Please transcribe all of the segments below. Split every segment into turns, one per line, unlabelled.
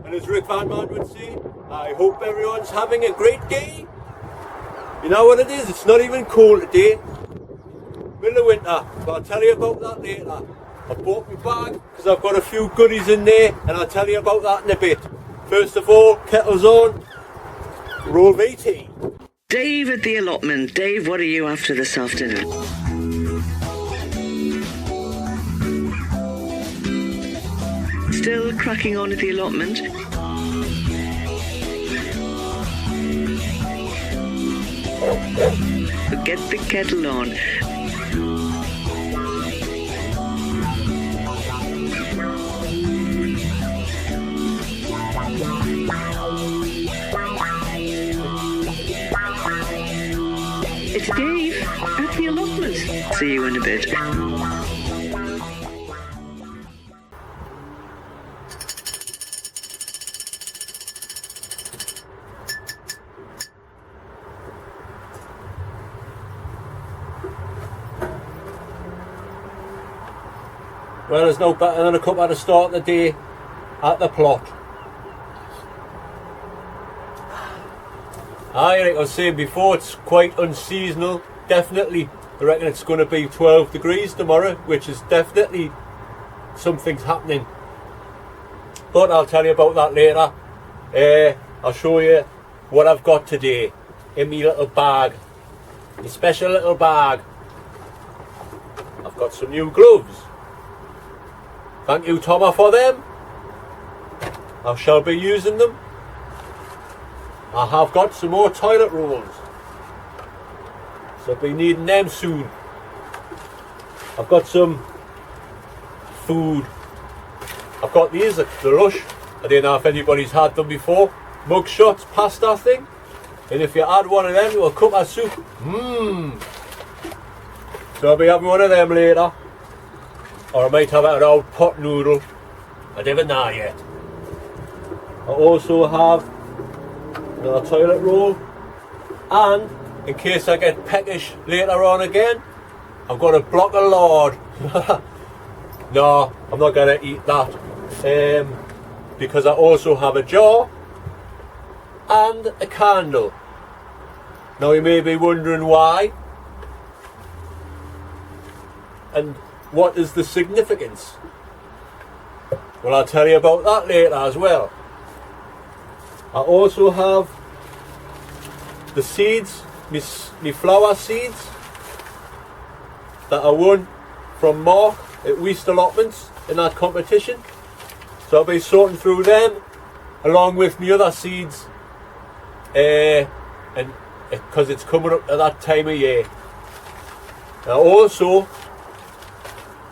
And as Rick Van Man would say, I hope everyone's having a great day. You know what it is? It's not even cold today. Middle of winter, but I'll tell you about that later. I bought my bag because I've got a few goodies in there, and I'll tell you about that in a bit. First of all, kettle's on. Roll VT.
Dave at the allotment. Dave, what are you after this afternoon? Still cracking on at the allotment? Get the kettle on. It's Dave at the allotment. See you in a bit.
Well, there's no better than a cuppa to start the day at the plot. Like I was saying before, it's quite unseasonal. Definitely, I reckon it's going to be 12 degrees tomorrow, which is definitely something's happening. But I'll tell you about that later. I'll show you what I've got today in my little bag, my special little bag. I've got some new gloves. Thank you, Thomas, for them. I shall be using them. I have got some more toilet rolls, so I'll be needing them soon. I've got some food. I've got these, the Lush. I don't know if anybody's had them before. Mug shots, pasta thing. And if you add one of them to a cup of soup, So I'll be having one of them later. Or I might have an old pot noodle. I don't know yet. I also have another toilet roll, and in case I get peckish later on again, I've got a block of lard. No, I'm not going to eat that, because I also have a jar and a candle. Now you may be wondering why and what is the significance. Well, I'll tell you about that later as well. I also have the seeds, my flower seeds that I won from Mark at Weast Allotments in that competition. So I'll be sorting through them along with my other seeds, and because it's coming up to that time of year. Now also,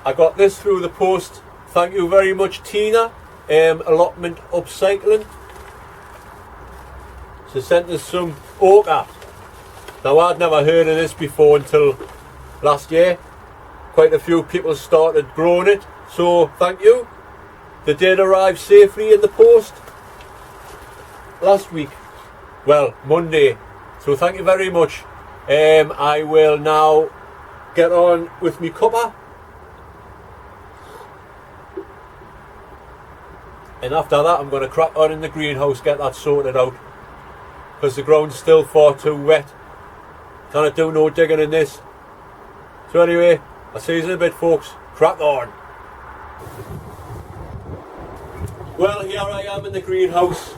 I got this through the post. Thank you very much, Tina, Allotment Upcycling. She sent us some ochre. Now I'd never heard of this before until last year. Quite a few people started growing it, so thank you. They did arrive safely in the post last week. Well, Monday. So thank you very much. I will now get on with me cuppa. And after that I'm going to crack on in the greenhouse, get that sorted out. Because the ground's still far too wet. Can't do no digging in this. So anyway, I'll see you in a bit, folks. Crack on. Well, here I am in the greenhouse.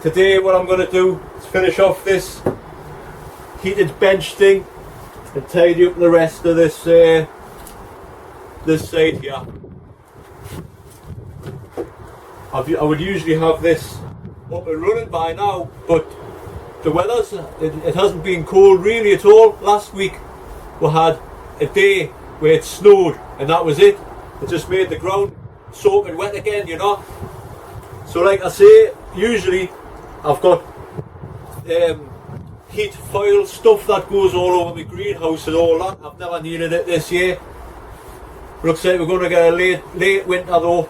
Today what I'm going to do is finish off this heated bench thing and tidy up the rest of this this side here. I would usually have this up and running by now, but the weather's it hasn't been cold really at all. Last week we had a day where it snowed and that was it. It just made the ground soaking wet again, you know. So like I say, usually I've got heat foil stuff that goes all over my greenhouse and all that. I've never needed it this year. Looks like we're going to get a late winter though,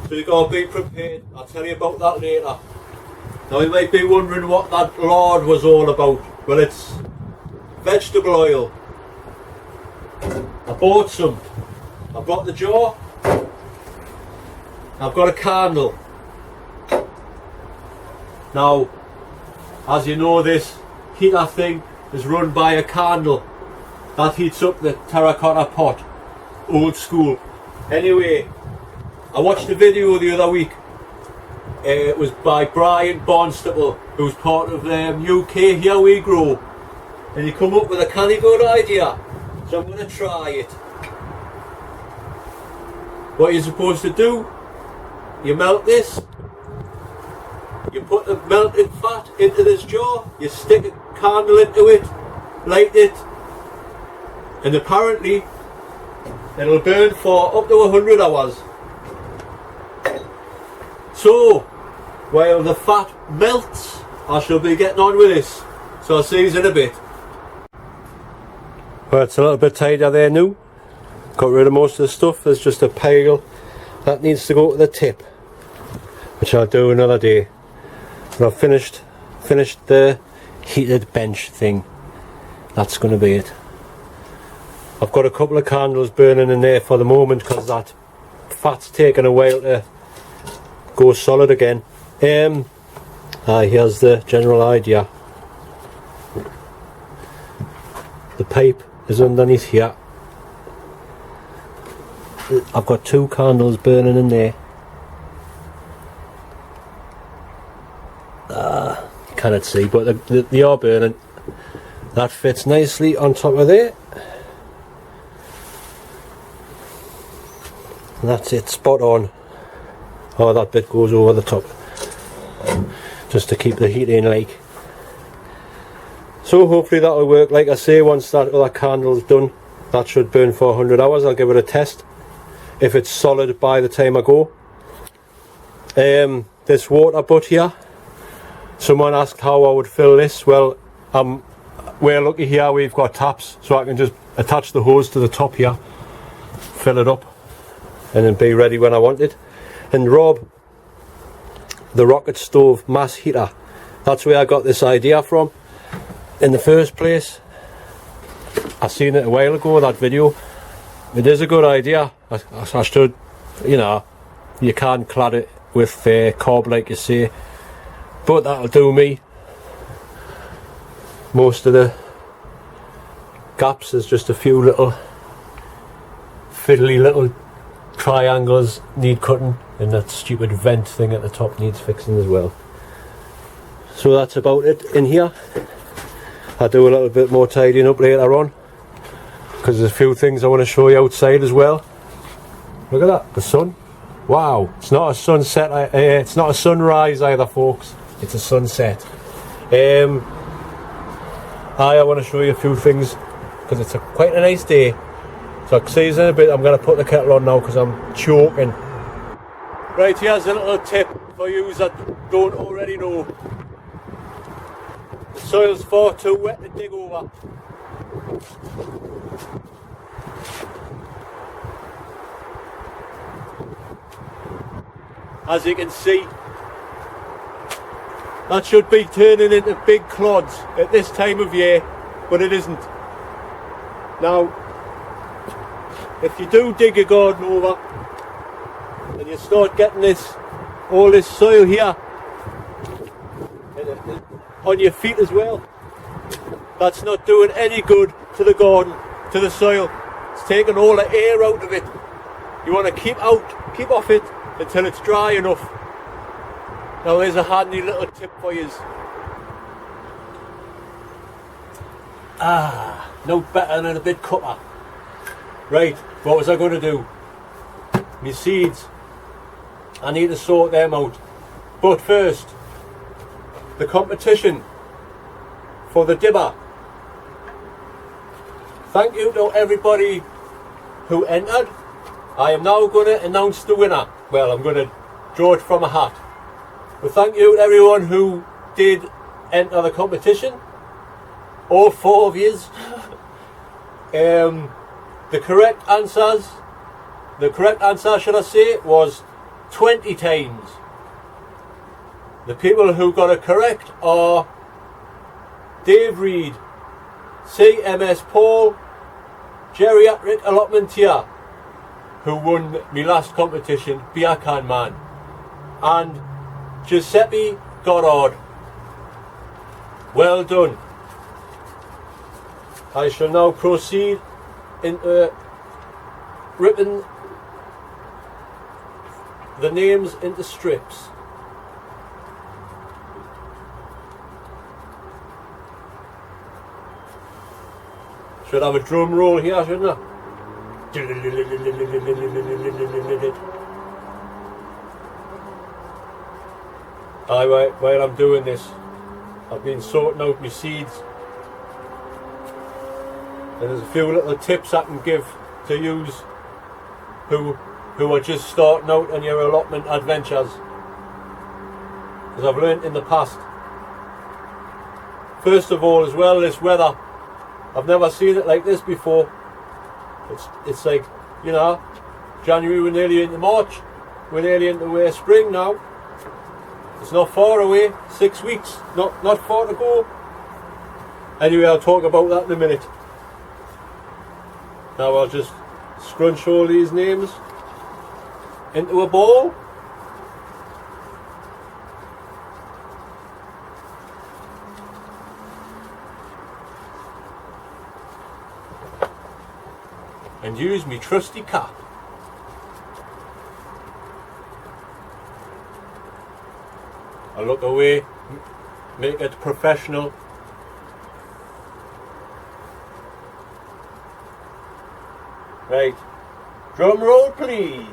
so you've got to be prepared. I'll tell you about that later. Now you might be wondering what that lard was all about. Well, it's vegetable oil. I bought some. I've got the jar. I've got a candle. Now, as you know, this heater thing is run by a candle that heats up the terracotta pot, old school. Anyway, I watched a video the other week. It was by Brian Barnstaple, who's part of UK Here We Grow, and he come up with a canny good idea, so I'm going to try it. What you're supposed to do, you melt this, you put the melted fat into this jar, you stick a candle into it, light it, and apparently it'll burn for up to 100 hours. So, while the fat melts, I shall be getting on with this. So I'll see you in a bit. Well, it's a little bit tighter there now. Got rid of most of the stuff. There's just a pile that needs to go to the tip, which I'll do another day. But I've finished the heated bench thing. That's going to be it. I've got a couple of candles burning in there for the moment because that fat's taken a while to go solid again. Here's the general idea. The pipe is underneath here. I've got 2 candles burning in there. You cannot see, but they are burning. That fits nicely on top of there. And that's it, spot on. Oh, that bit goes over the top, just to keep the heat in, like. So hopefully that'll work. Like I say, once that other candle's done, that should burn for 100 hours. I'll give it a test if it's solid by the time I go. This water butt here, someone asked how I would fill this. Well, we're lucky here, we've got taps, so I can just attach the hose to the top here, fill it up, and then be ready when I want it. And Rob, the rocket stove mass heater, that's where I got this idea from in the first place. I seen it a while ago, that video. It is a good idea. I should, you know, you can clad it with cob like you say, but that'll do me. Most of the gaps is just a few little fiddly little triangles need cutting, and that stupid vent thing at the top needs fixing as well. So that's about it in here. I'll do a little bit more tidying up later on, because there's a few things I want to show you outside as well. Look at that, the sun. Wow, it's not a sunset, it's not a sunrise either, folks. It's a sunset. I want to show you a few things because it's quite a nice day. So I'll see you in a bit. I'm going to put the kettle on now because I'm choking. Right, here's a little tip for you that don't already know. The soil's far too wet to dig over. As you can see, that should be turning into big clods at this time of year, but it isn't. Now, if you do dig your garden over and you start getting all this soil here on your feet as well, that's not doing any good to the garden, to the soil. It's taking all the air out of it. You want to keep off it until it's dry enough. Now there's a handy little tip for you. No better than a bit cutter. Right, what was I going to do? My seeds, I need to sort them out. But first, the competition for the dibber. Thank you to everybody who entered. I am now going to announce the winner. Well, I'm going to draw it from a hat. But thank you to everyone who did enter the competition. All 4 of yous. The correct answer, should I say, was 20 times. The people who got it correct are Dave Reed, CMS Paul, Geriatric Allotment here, who won my last competition, Beer Can Man, and Giuseppe Goddard. Well done. I shall now proceed into ripping the names into strips. Should have a drum roll here, shouldn't I? While I'm doing this, I've been sorting out my seeds, and there's a few little tips I can give to use who are just starting out on your allotment adventures, as I've learnt in the past. First of all, as well, this weather, I've never seen it like this before. It's like, you know, January, we're nearly into March, we're nearly into spring now. It's not far away, 6 weeks, not far to go. Anyway, I'll talk about that in a minute. Now I'll just scrunch all these names into a ball. And use me trusty cap. I look away, make it professional. Right, drum roll please.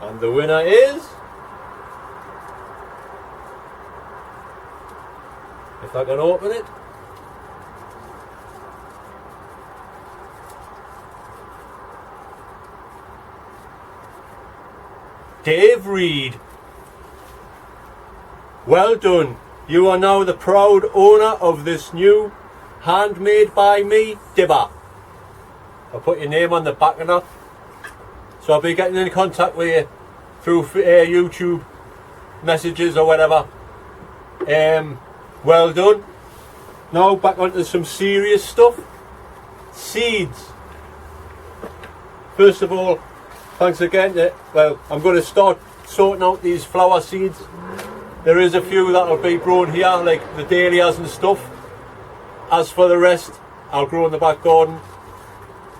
And the winner is, if I can open it, Dave Reed. Well done. You are now the proud owner of this new handmade by me dibber. I'll put your name on the back of that. So I'll be getting in contact with you through YouTube messages or whatever. Well done. Now back onto some serious stuff. Seeds. First of all, thanks again. I'm going to start sorting out these flower seeds. There is a few that will be grown here, like the dahlias and stuff. As for the rest, I'll grow in the back garden,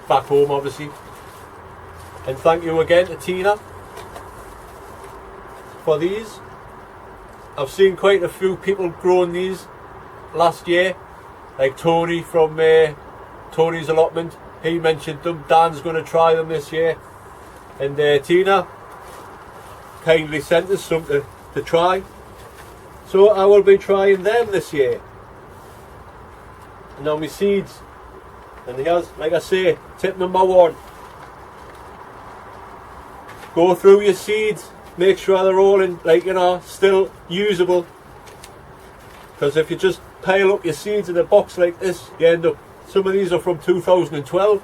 back home obviously. And thank you again to Tina for these. I've seen quite a few people growing these last year, like Tony from Tony's Allotment. He mentioned them. Dan's going to try them this year. And Tina kindly sent us some to try. So I will be trying them this year. And now my seeds. And here's, like I say, tip number 1. Go through your seeds. Make sure they're all in, like, you know, still usable. Because if you just pile up your seeds in a box like this, you end up, some of these are from 2012.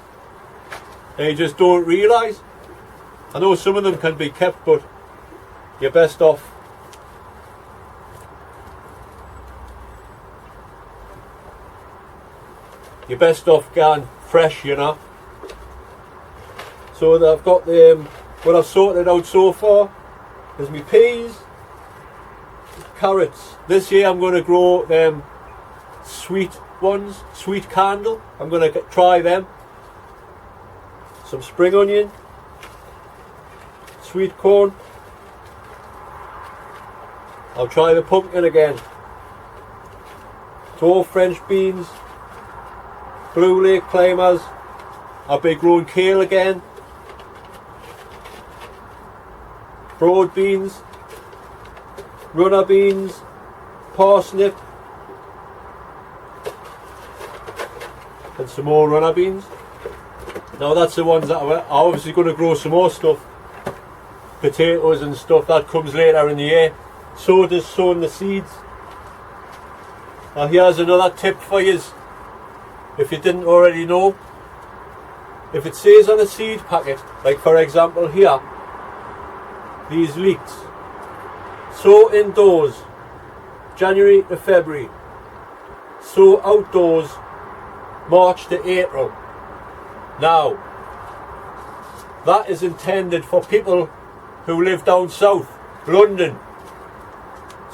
And you just don't realise. I know some of them can be kept, but you're best off going fresh, you know. So I've got what I've sorted out so far is my peas, carrots. This year I'm going to grow them sweet ones, sweet candle. I'm going to try them. Some spring onion, sweet corn. I'll try the pumpkin again. Tall French beans, Blue Lake climbers. I'll be growing kale again. Broad beans, runner beans, parsnip, and some more runner beans. Now that's the ones that I'm obviously going to grow some more stuff. Potatoes and stuff, that comes later in the year. So does sowing the seeds. Now here's another tip for you, if you didn't already know. If it says on a seed packet, like for example here, these leeks, sow indoors January to February, sow outdoors March to April. Now that is intended for people who live down south, London.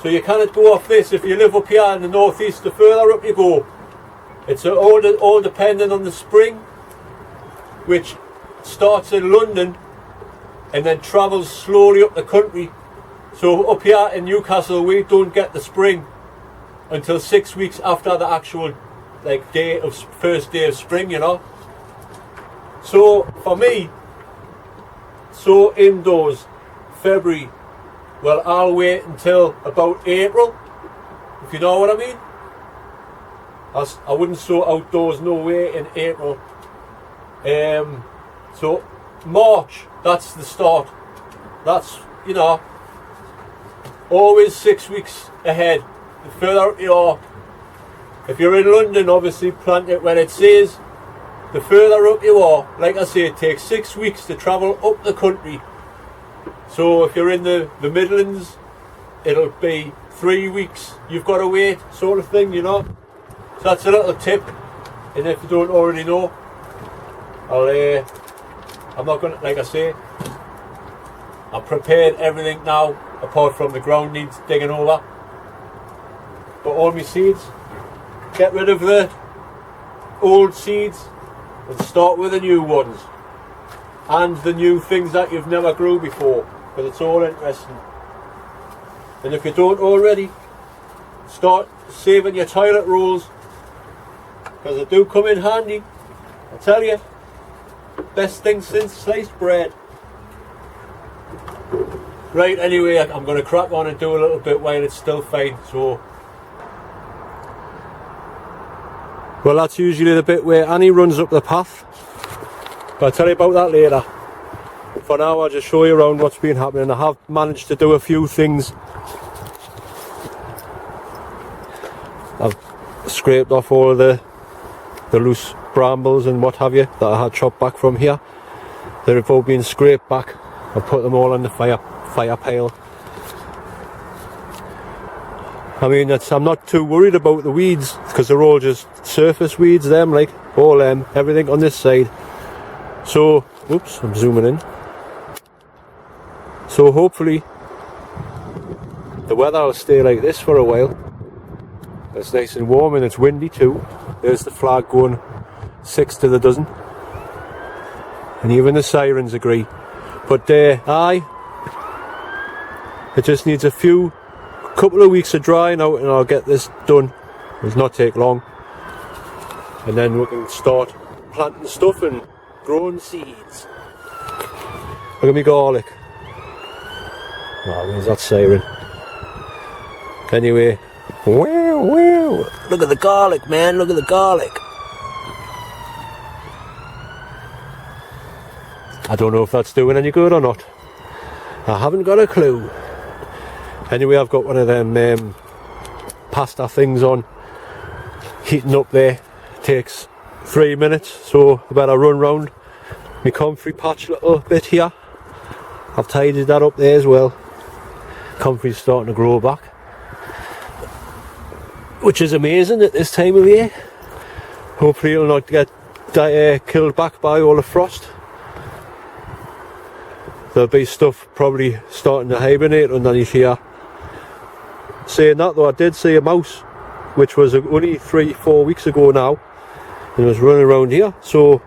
So you cannot go off this. If you live up here in the northeast, the further up you go. It's all dependent on the spring, which starts in London and then travels slowly up the country. So up here in Newcastle, we don't get the spring until 6 weeks after the actual first day of spring, you know. So for me, so indoors, February, well, I'll wait until about April, if you know what I mean. I wouldn't sow outdoors, no way, in April. So March, that's the start. That's, you know, always 6 weeks ahead. The further you are, if you're in London, obviously plant it when it says. The further up you are, like I say, it takes 6 weeks to travel up the country. So if you're in the Midlands, it'll be 3 weeks you've got to wait, sort of thing, you know. So that's a little tip, and if you don't already know, I'm not going to, like I say, I've prepared everything now, apart from the ground needs digging over. But all my seeds, get rid of the old seeds and start with the new ones. And the new things that you've never grew before, because it's all interesting. And if you don't already, start saving your toilet rolls, because they do come in handy. I tell you, best thing since sliced bread. Right, anyway, I'm going to crack on and do a little bit while it's still fine. So, well, that's usually the bit where Annie runs up the path, but I'll tell you about that later. For now, I'll just show you around what's been happening. I have managed to do a few things. I've scraped off all of the loose brambles and what have you that I had chopped back from here. They've all been scraped back. I've put them all on the fire pile. I mean, I'm not too worried about the weeds, because they're all just surface weeds, everything on this side. So, oops, I'm zooming in. So hopefully the weather will stay like this for a while. It's nice and warm and it's windy too. There's the flag going 6 to the dozen. And even the sirens agree. But it just needs a couple of weeks of drying out and I'll get this done. It'll not take long. And then we can start planting stuff and growing seeds. Look at me garlic. Oh, where's that siren? Anyway, wow, look at the garlic, man, look at the garlic. I don't know if that's doing any good or not. I haven't got a clue. Anyway, I've got one of them pasta things on, heating up there. Takes 3 minutes, so I better run round my comfrey patch a little bit here. I've tidied that up there as well. Comfrey's starting to grow back, which is amazing at this time of year. Hopefully it'll not get killed back by all the frost. There'll be stuff probably starting to hibernate underneath here. Saying that though, I did see a mouse, which was only 3-4 weeks ago now, and it was running around here, so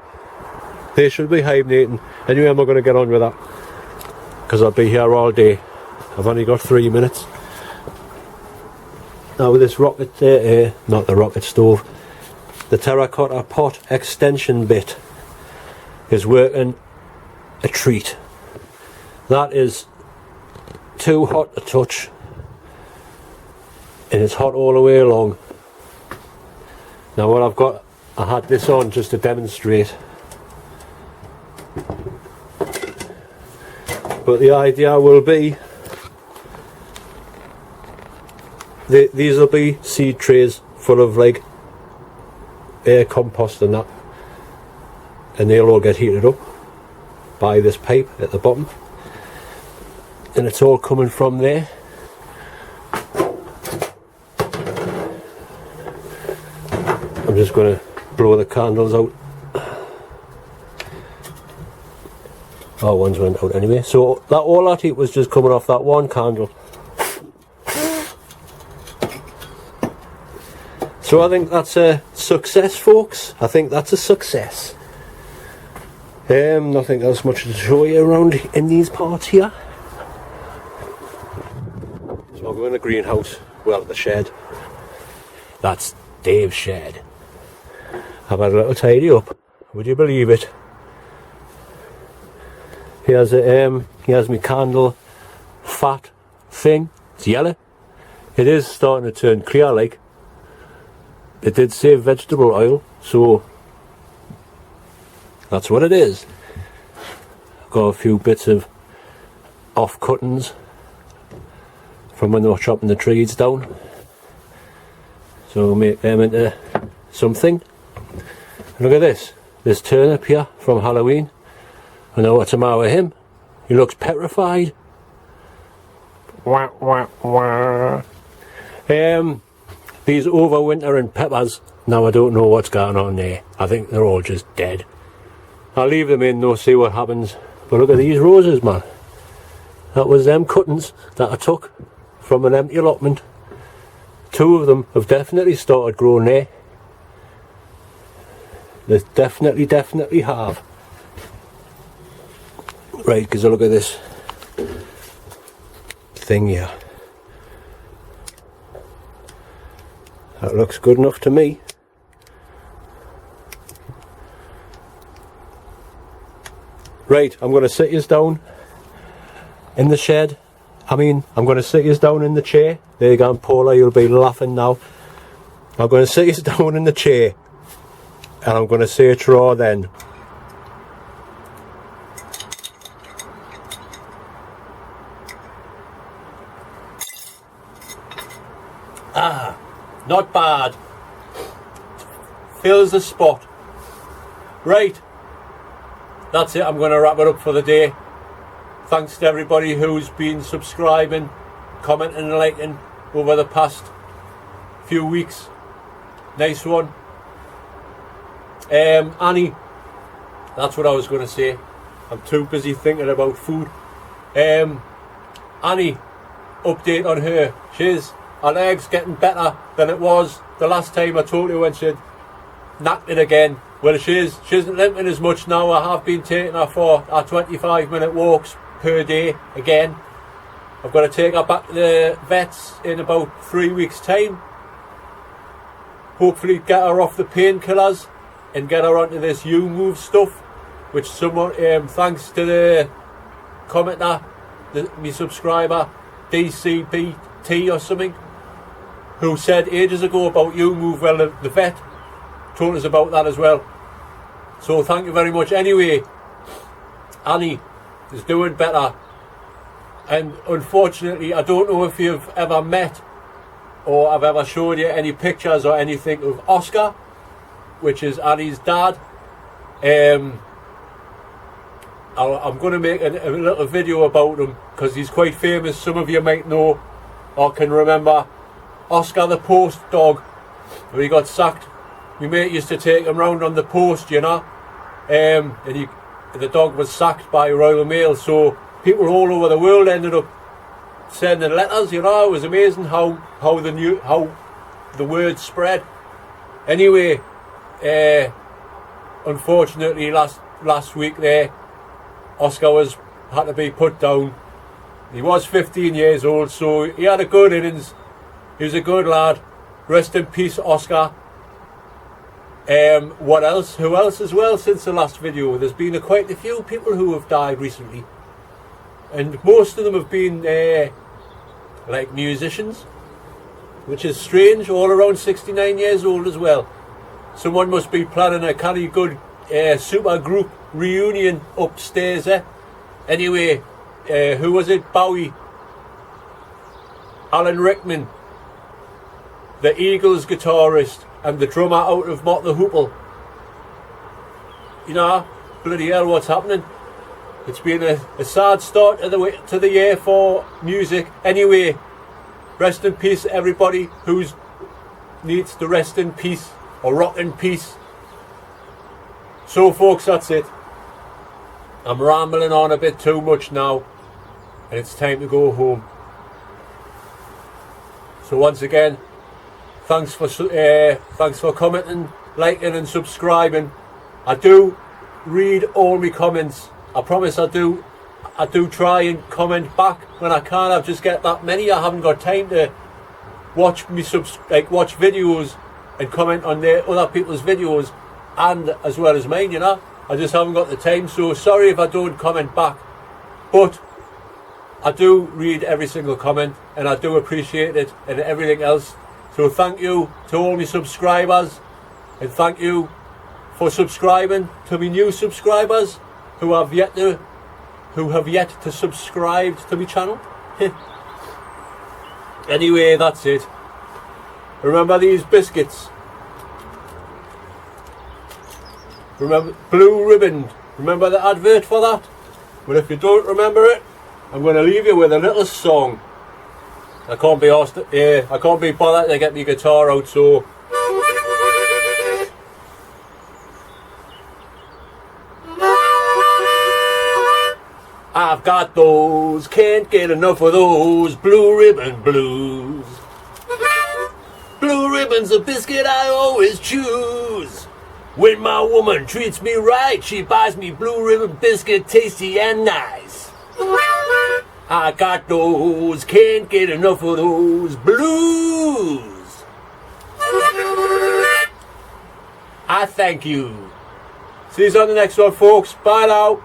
they should be hibernating. Anyway, I'm not going to get on with that, because I'll be here all day. I've only got 3 minutes. Now with this not the rocket stove, the terracotta pot extension bit is working a treat. That is too hot to touch, and it's hot all the way along. Now what I've got, I had this on just to demonstrate, but the idea will be these will be seed trays full of like air compost and that, and they'll all get heated up by this pipe at the bottom, and it's all coming from there. I'm just going to blow the candles out. Oh, one's went out anyway. So that all that heat was just coming off that one candle. So I think that's a success, folks. I think that's a success. Nothing else much to show you around in these parts here. So I'll go in the greenhouse, well, the shed. That's Dave's shed. I've had a little tidy up. Would you believe it? He has my candle fat thing. It's yellow. It is starting to turn clear like. It did say vegetable oil, so that's what it is. Got a few bits of off cuttings from when they were chopping the trees down. So we'll make them into something. Look at this turnip here from Halloween. I know what's the matter with him. He looks petrified. Wah, wah, wah. These overwintering peppers, now I don't know what's going on there. I think they're all just dead. I'll leave them in though, see what happens. But look at these roses, man. That was them cuttings that I took from an empty allotment. 2 of them have definitely started growing there. They definitely have. Right, because look at this thing here. That looks good enough to me. Right, I'm going to sit you down in the shed. I'm going to sit you down in the chair. There you go, Paula, you'll be laughing now. I'm going to sit you down in the chair. And I'm going to say a draw then. Ah, not bad. Fills the spot. Right. That's it. I'm going to wrap it up for the day. Thanks to everybody who's been subscribing, commenting and liking over the past few weeks. Nice one. Annie, that's what I was going to say. I'm too busy thinking about food. Annie, update on her. Her leg's getting better than it was the last time I told her when she'd knocked it again. Well, she isn't limping as much now. I have been taking her for our 25-minute walks per day again. I've got to take her back to the vets in about 3 weeks' time. Hopefully get her off the painkillers and get her onto this U-Move stuff, which someone, thanks to the commenter, my subscriber, DCBT or something, who said ages ago about U-Move. Well, the vet told us about that as well. So thank you very much. Anyway, Annie is doing better. And unfortunately, I don't know if you've ever met or I've ever showed you any pictures or anything of Oscar, which is Annie's dad. I'm going to make a little video about him because he's quite famous. Some of you might know or can remember Oscar the post dog, when he got sacked. My mate used to take him round on the post, you know, and the dog was sacked by Royal Mail, so people all over the world ended up sending letters. You know, it was amazing how the word spread. Anyway, unfortunately last week there, Oscar had to be put down. He was 15 years old, so he had a good innings. He was a good lad. Rest in peace, Oscar. What else? Who else as well since the last video? There's been quite a few people who have died recently, and most of them have been like musicians, which is strange. All around 69 years old as well. Someone must be planning a kind of good super group reunion upstairs there. Anyway, who was it? Bowie, Alan Rickman, the Eagles guitarist and the drummer out of Mott the Hoople. You know, bloody hell, what's happening? It's been a sad start to the year for music. Anyway, rest in peace everybody who needs to rest in peace or rock in peace. So folks, that's it. I'm rambling on a bit too much now, and it's time to go home. So once again, thanks for commenting, liking and subscribing. I do read all my comments. I promise I do try and comment back when I can. I just get that many. I haven't got time to watch watch videos and comment on other people's videos, and as well as mine, you know. I just haven't got the time, so sorry if I don't comment back, but I do read every single comment and I do appreciate it and everything else. So thank you to all my subscribers, and thank you for subscribing to my new subscribers who have yet to subscribe to my channel. Anyway, that's it. Remember these biscuits. Remember Blue Ribbon. Remember the advert for that? But if you don't remember it, I'm going to leave you with a little song. I can't be bothered to get my guitar out, so I've got those, can't get enough of those Blue Ribbon blues. Blue Ribbon's a biscuit I always choose. When my woman treats me right, she buys me Blue Ribbon biscuit, tasty and nice. I got those, can't get enough of those blues. I thank you. See you on the next one, folks. Bye now.